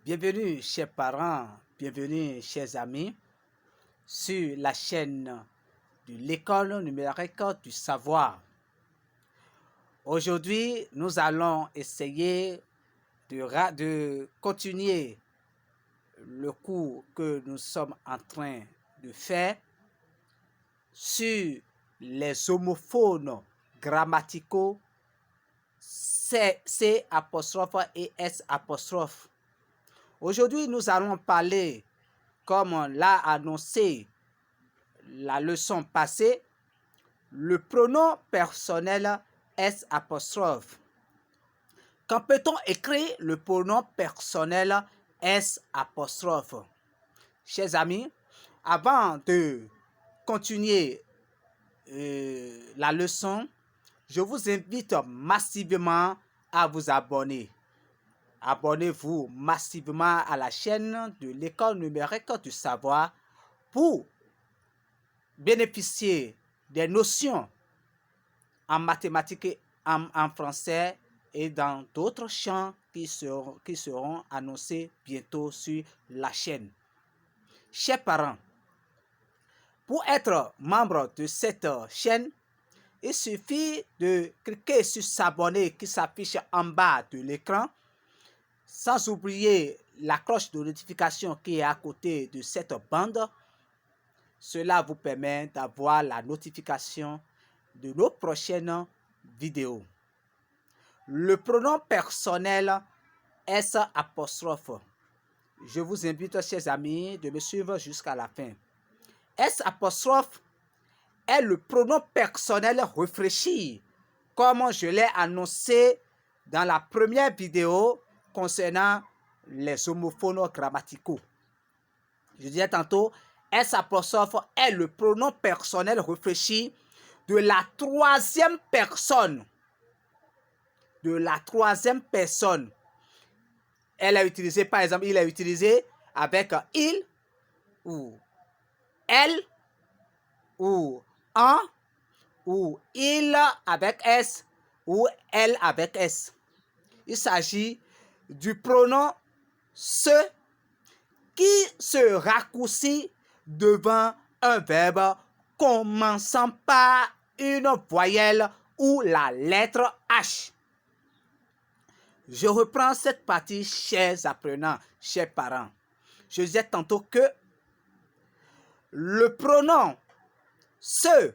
Bienvenue, chers parents, bienvenue, chers amis, sur la chaîne de l'école numérique du savoir. Aujourd'hui, nous allons essayer de continuer le cours que nous sommes en train de faire sur les homophones grammaticaux C apostrophe et S apostrophe. Aujourd'hui, nous allons parler, comme l'a annoncé la leçon passée, le pronom personnel S apostrophe. Quand peut-on écrire le pronom personnel S apostrophe? Chers amis, avant de continuer la leçon, je vous invite massivement à vous abonner. Abonnez-vous massivement à la chaîne de l'école numérique du savoir pour bénéficier des notions en mathématiques et en français et dans d'autres champs qui seront annoncés bientôt sur la chaîne. Chers parents, pour être membre de cette chaîne, il suffit de cliquer sur s'abonner qui s'affiche en bas de l'écran, sans oublier la cloche de notification qui est à côté de cette bande. Cela vous permet d'avoir la notification de nos prochaines vidéos. Le pronom personnel S apostrophe. Je vous invite, chers amis, de me suivre jusqu'à la fin. S apostrophe est le pronom personnel réfléchi, comme je l'ai annoncé dans la première vidéo concernant les homophones grammaticaux. Je disais tantôt, S apostrophe est le pronom personnel réfléchi de la troisième personne. De la troisième personne. Elle a utilisé, par exemple, il a utilisé avec il ou elle ou un ou il avec S ou elle avec S. Il s'agit du pronom ce qui se raccourcit devant un verbe commençant par une voyelle ou la lettre H. Je reprends cette partie, chers apprenants, chers parents. Je disais tantôt que le pronom se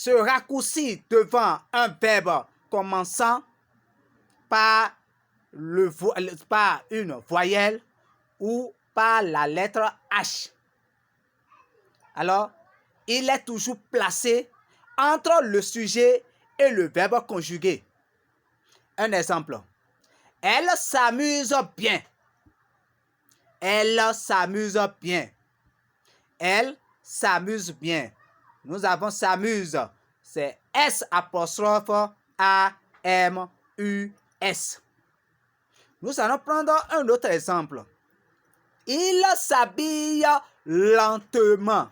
raccourcit devant un verbe commençant par une voyelle ou par la lettre H. Alors, il est toujours placé entre le sujet et le verbe conjugué. Un exemple. Elle s'amuse bien. Elle s'amuse bien. Elle s'amuse bien. Nous avons s'amuse. C'est S apostrophe A-M-U-S. Nous allons prendre un autre exemple. Il s'habille lentement.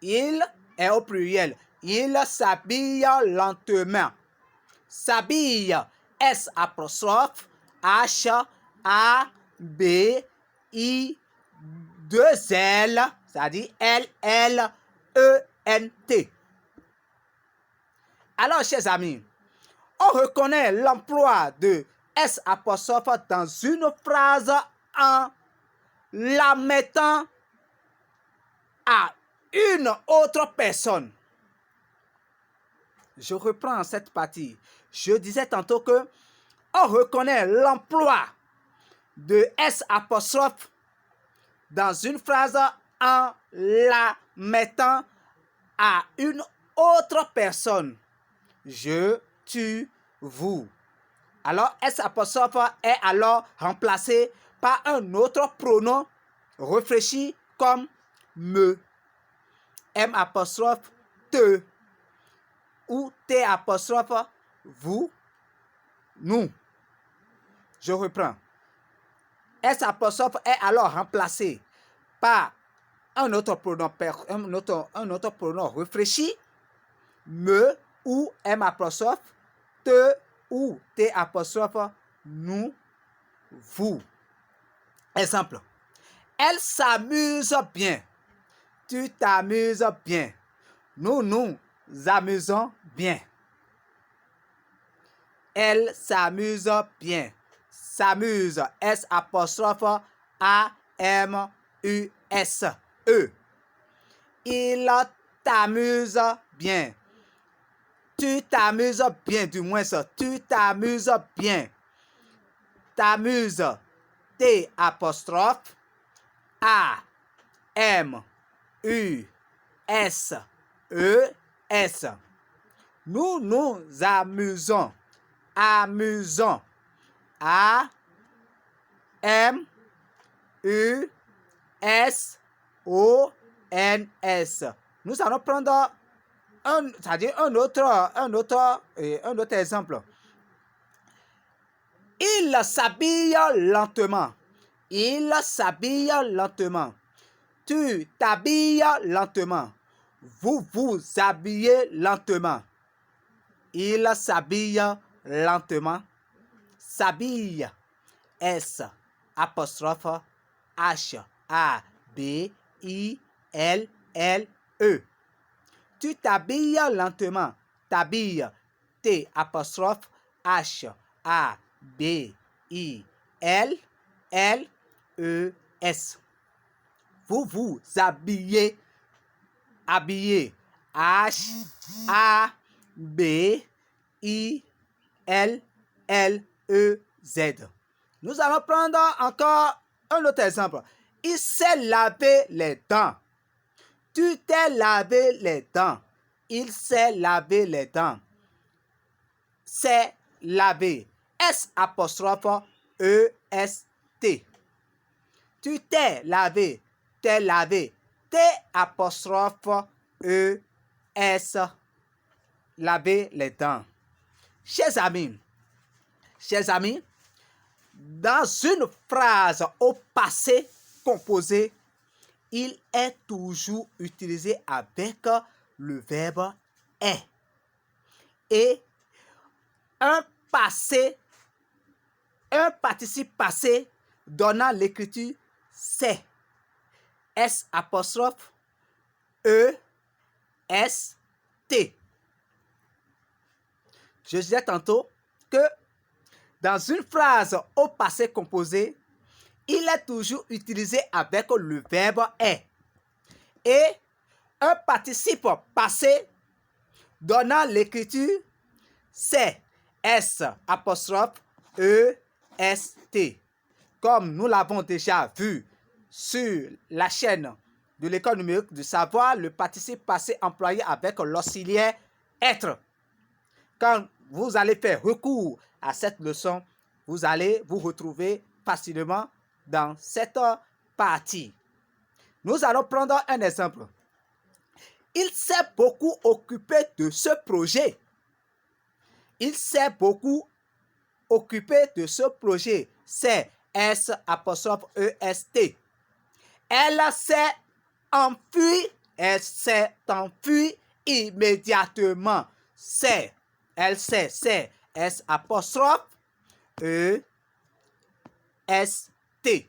Il est au pluriel. Il s'habille lentement. S'habille, S apostrophe H-A-B-I-2-L, c'est-à-dire L-L-E-N-T. Alors, chers amis, on reconnaît l'emploi de S apostrophe dans une phrase en la mettant à une autre personne. Je reprends cette partie. Je disais tantôt que on reconnaît l'emploi de S apostrophe dans une phrase en la mettant à une autre personne. Je, tu, vous. Alors S apostrophe est alors remplacé par un autre pronom réfléchi comme me. M apostrophe te. Ou T apostrophe vous, nous. Je reprends. S apostrophe est alors remplacé par un autre pronom réfléchi, me ou M apostrophe, te ou T apostrophe, nous, vous. Exemple. Elle s'amuse bien. Tu t'amuses bien. Nous nous amusons bien. Elle s'amuse bien. S'amuse. S apostrophe A-M-U-S. E. Il t'amuse bien. Tu t'amuses bien, du moins ça. Tu t'amuses bien. T'amuses. T apostrophe A-M-U-S-E-S. Nous nous amusons. Amusons. A-M-U-S-O-N-S. Nous allons prendre un autre exemple. Il s'habille lentement. Il s'habille lentement. Tu t'habilles lentement. Vous vous habillez lentement. Il s'habille lentement. S'habille. S apostrophe H A B I L L E. Tu t'habilles lentement. T'habilles. T apostrophe H A B I L L E S. Vous vous habillez. Habillez. H A B I L L E Z. Nous allons prendre encore un autre exemple. Il s'est lavé les dents. Tu t'es lavé les dents. Il s'est lavé les dents. C'est lavé. S apostrophe E S T. Tu t'es lavé. T'es lavé. T apostrophe E S. Laver les dents. Chers amis, dans une phrase au passé composé, il est toujours utilisé avec le verbe est. Et un participe passé donnant l'écriture c'est. S apostrophe E S T. Je disais tantôt que dans une phrase au passé composé, il est toujours utilisé avec le verbe est. Et un participe passé donnant l'écriture c'est. S apostrophe E S T. Comme nous l'avons déjà vu sur la chaîne de l'école numérique du savoir, le participe passé employé avec l'auxiliaire être. Quand vous allez faire recours à cette leçon, vous allez vous retrouver facilement dans cette partie. Nous allons prendre un exemple. Il s'est beaucoup occupé de ce projet. Il s'est beaucoup occupé de ce projet. C'est S apostrophe E S T. Elle s'est enfuie. Elle s'est enfuie immédiatement. C'est. Elle sait. C'est S apostrophe E S T.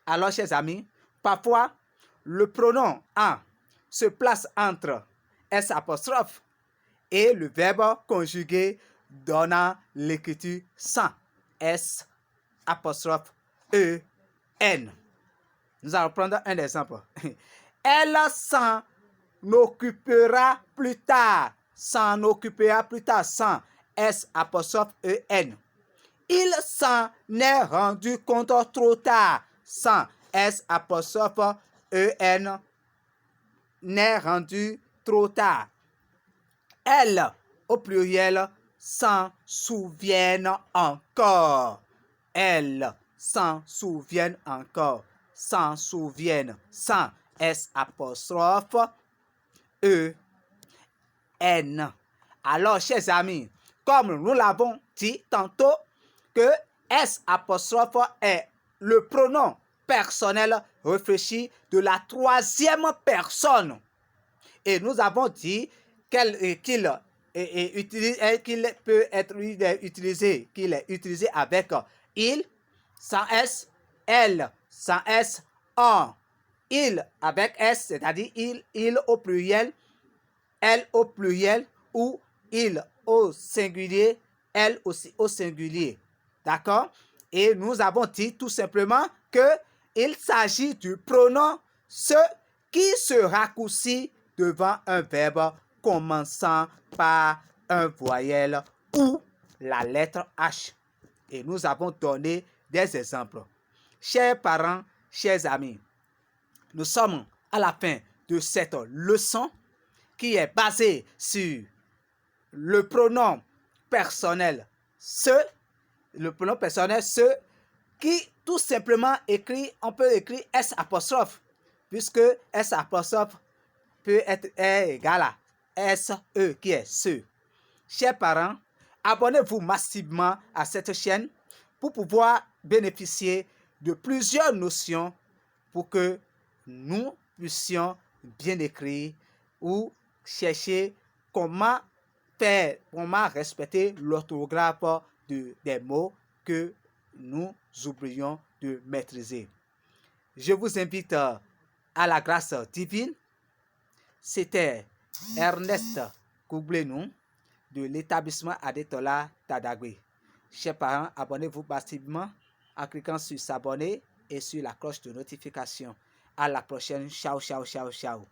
Alors, chers amis, parfois, le pronom en se place entre S apostrophe et le verbe conjugué donnant l'écriture sans. S apostrophe E N. Nous allons prendre un exemple. Elle s'en occupera plus tard. S'en occupera plus tard sans. S apostrophe E N. Il s'en est rendu compte trop tard. Sans. S apostrophe E N. N'est rendu trop tard. Elle, au pluriel, s'en souviennent encore. Elle s'en souviennent encore. S'en souviennent. Sans. S apostrophe E N. Alors, chers amis, comme nous l'avons dit tantôt, que S apostrophe est le pronom personnel réfléchi de la troisième personne. Et nous avons dit qu'il qu'il peut être utilisé, qu'il est utilisé avec il, sans S, elle, sans S, on. Il avec S, c'est-à-dire il au pluriel, elle au pluriel, ou il au singulier, elle aussi au singulier. D'accord? Et nous avons dit tout simplement qu'il s'agit du pronom ce qui se raccourcit devant un verbe commençant par un voyelle ou la lettre H. Et nous avons donné des exemples. Chers parents, chers amis, nous sommes à la fin de cette leçon qui est basée sur le pronom personnel ce, qui tout simplement on peut écrire S apostrophe, puisque S apostrophe peut être égal à SE qui est ce. Chers parents, abonnez-vous massivement à cette chaîne pour pouvoir bénéficier de plusieurs notions pour que nous puissions bien écrire ou chercher comment respecter l'orthographe des mots que nous oublions de maîtriser. Je vous invite à la grâce divine. C'était Ernest Koublenou de l'établissement Adetola Tadagwe. Chers parents, abonnez-vous massivement en cliquant sur s'abonner et sur la cloche de notification. À la prochaine. Ciao, ciao, ciao, ciao.